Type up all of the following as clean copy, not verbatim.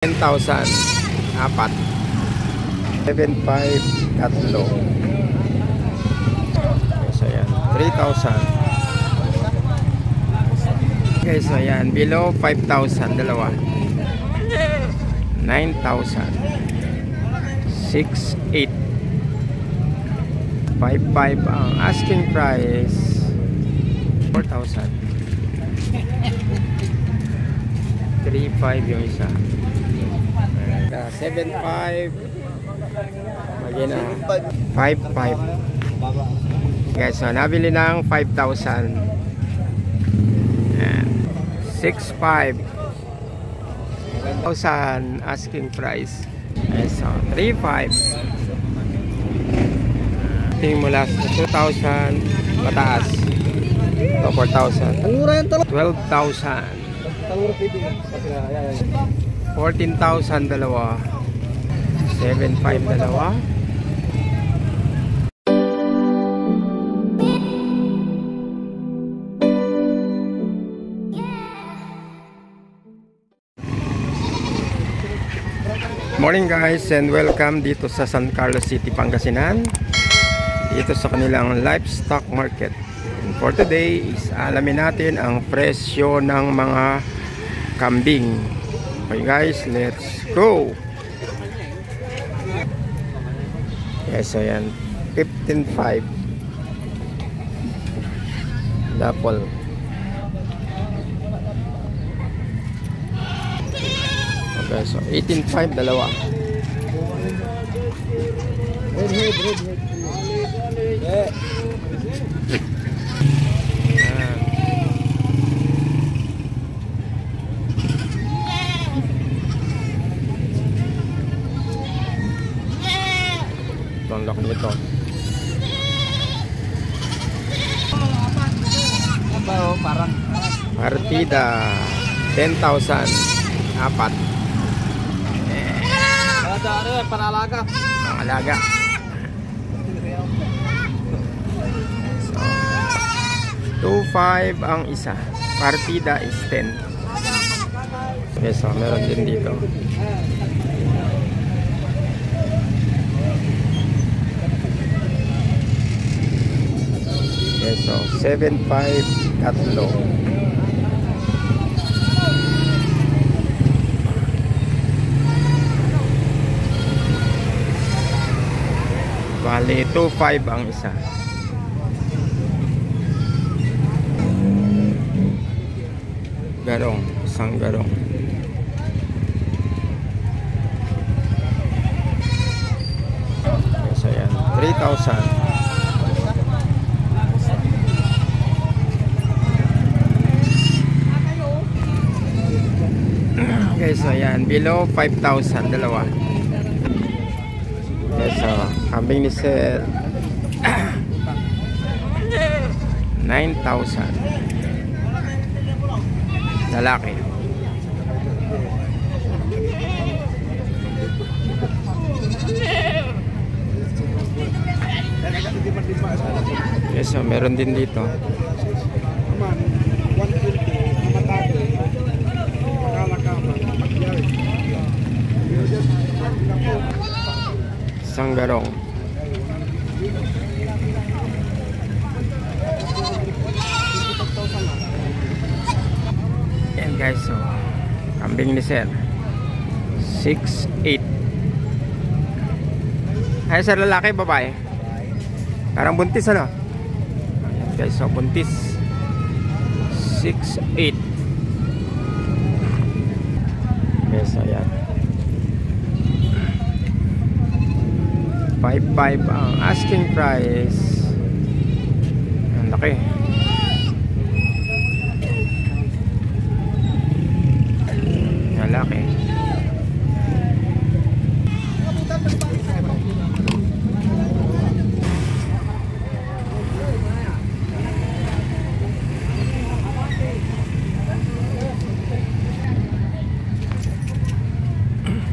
10,000 apat. 7,500 tatlo. So yan, 3,000. Okay, so yan, below 5,000 dalawa. 9,000. 6,800. 5,500 ang asking price. 4,000. 3,500 yung isa. 7,500. Magina 5,500. Guys, so nabili ng 5,000. 6,500. 1,000 asking price. So 3,500. Tingin mo last 2,000 mataas. So 4,000. 12,000. 14,000 dalawa. 7,500 dalawa. Morning guys, and welcome dito sa San Carlos City, Pangasinan, dito sa kanilang livestock market. And for today is alamin natin ang presyo ng mga kambing. Okay guys, let's go. Yes, so yan, 15,500 dapol. Okay, so 18,500 dalawa. Ang laki nito. Parang partida 10,000 apat. Panalaga. Pangalaga. So 2,500 ang isa. Partida is 10. Okay, so meron din dito. Okay, so 7,500 tatlo. Bali 2,500 ang isa. Garong, isang garong. Okay, so yan, 3,000. Okay, so yan, below 5,000 dalawa. Okay, so kambing ni Sir 9,000 lalaki. Okay, so meron din dito. Isang garong. Yan guys, so kambing ni Sir 6,800. Ay sir, lalaki babae? Parang buntis ano? Yan guys, so buntis 6,800. Okay, so yan 5,500 ang asking price. Ang laki. Ang laki.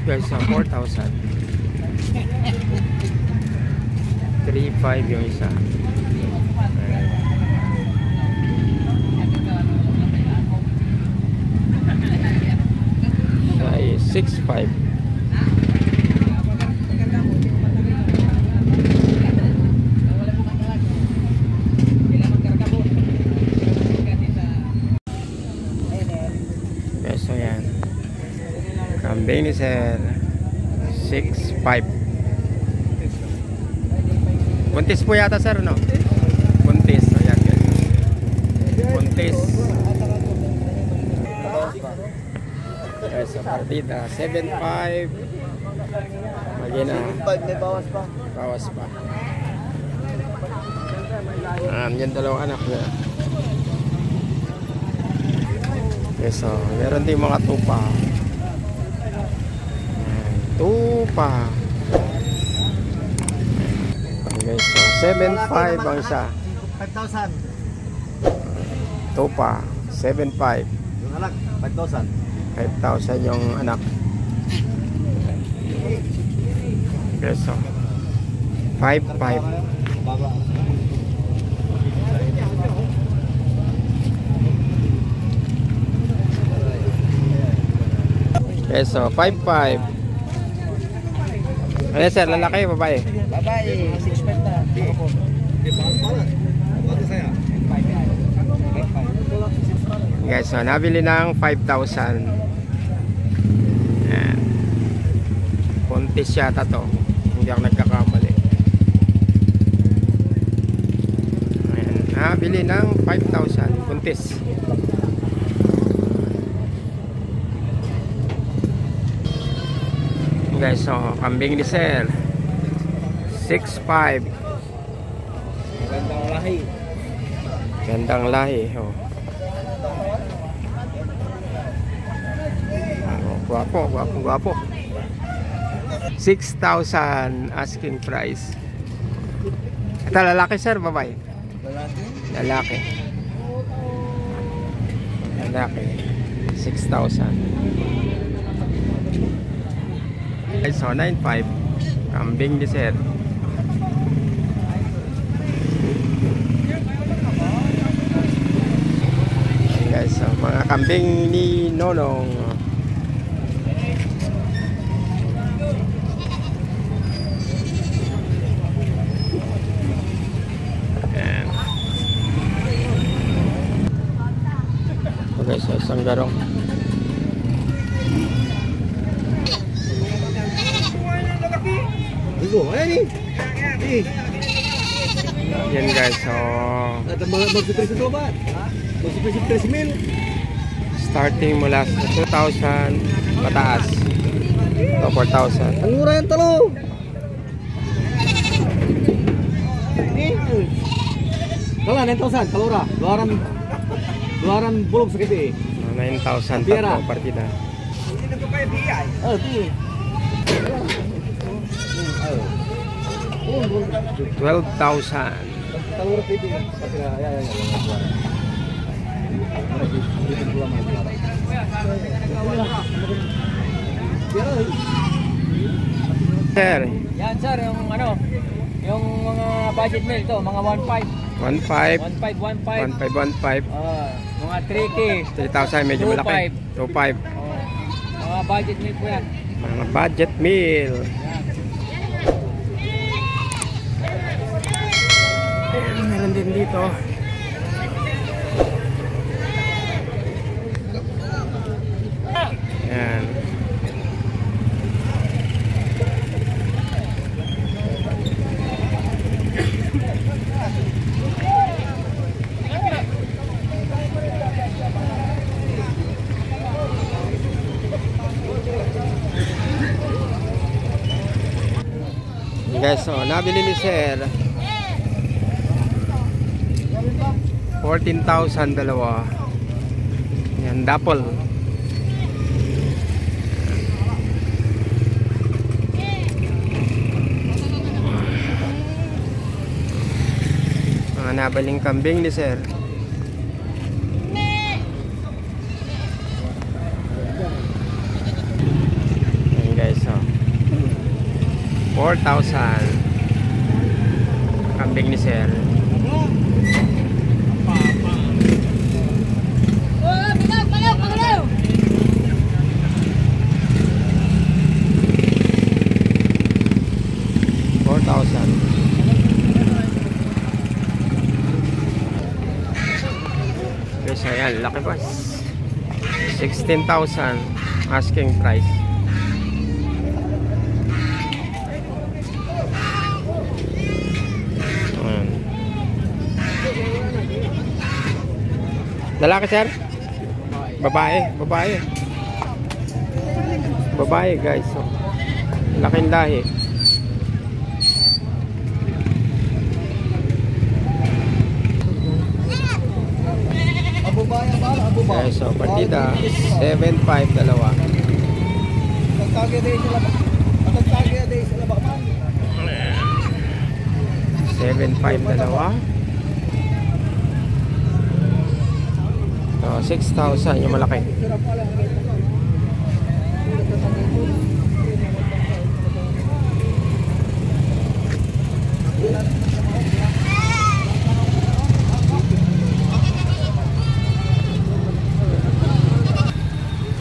Guys, 4,000. 3,500 yung isa. Ay, 6.5. Peso yan. Kambing ni sir 6.5. Buntis po yata sir, no? Buntis. Ayan, buntis. Peso partida 7.5. Magina 7.5 may bawas pa. bawas pa. Yan dalawang anak niya. Peso, meron din mga tupa. Tupa. Okay, so 7.5 ang isa. 5,000. Tupa 7.5. Yung anak, 5,000. 5,000 yung anak. Peso 5.5. Baba. Peso 5.5. Ano sir, lalaki o babae? Babae, 6.5 na. Guys, so nabili ng 5,000. Ayan. Puntis yata to. Hindi ako nagkakamali. Ayan. Nabili ng 5,000. Puntis. Guys, so kambing ni sir 6.5. Gandang lahi. Gandang lahi. Oh. Guwapo, guwapo, guwapo. 6,000 asking price. Ito lalaki sir, babae? Lalaki. Lalaki. 6,000. So 9.5. Kambing ni sir. Guys, so mga kambing ni Nonong. Ayan. Okay, so isang garong. Yan guys, so starting mula sa 2,000 pataas to 4,000. Ang mura yung talo. Kala 9,000 kalora. Luaran bulog sa gabi. 9,000 tatlo partida. Oh, ti. 12,000. Kalora pwede. Kasi ayan. Sir, Yan sir, yung ano, yung mga budget meal to, mga 1.5 1.5, 1.5 mga 3K, 3,000 medyo malaki. 2.5 mga budget meal po yan. mga budget meal. Meron din dito. Yan. Guys, so nabili ni sir 14,000 dalawa. Yan, dapol. Mga nabaling kambing ni sir. Yan guys, so 4,000 kambing ni sir. Laki boss. 16,000 asking price. Ayan. Lalaki sir? Babae, babae. Babae guys. So, laking lahi. Okay, so partida 7-5 dalawa. 7-5 dalawa. So 6,000 yung malaki.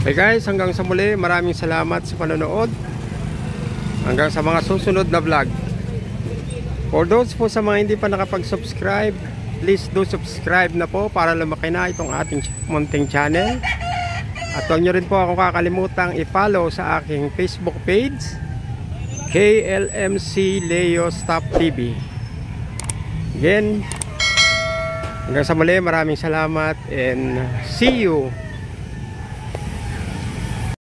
Hey guys, hanggang sa muli, maraming salamat sa panonood. Hanggang sa mga susunod na vlog. For those po sa mga hindi pa nakapag-subscribe, please do subscribe na po para lumaki na itong ating munting channel. At huwag nyo rin po ako kakalimutang i-follow sa aking Facebook page, KLMC Leo Stop TV. Again, hanggang sa muli, maraming salamat and see you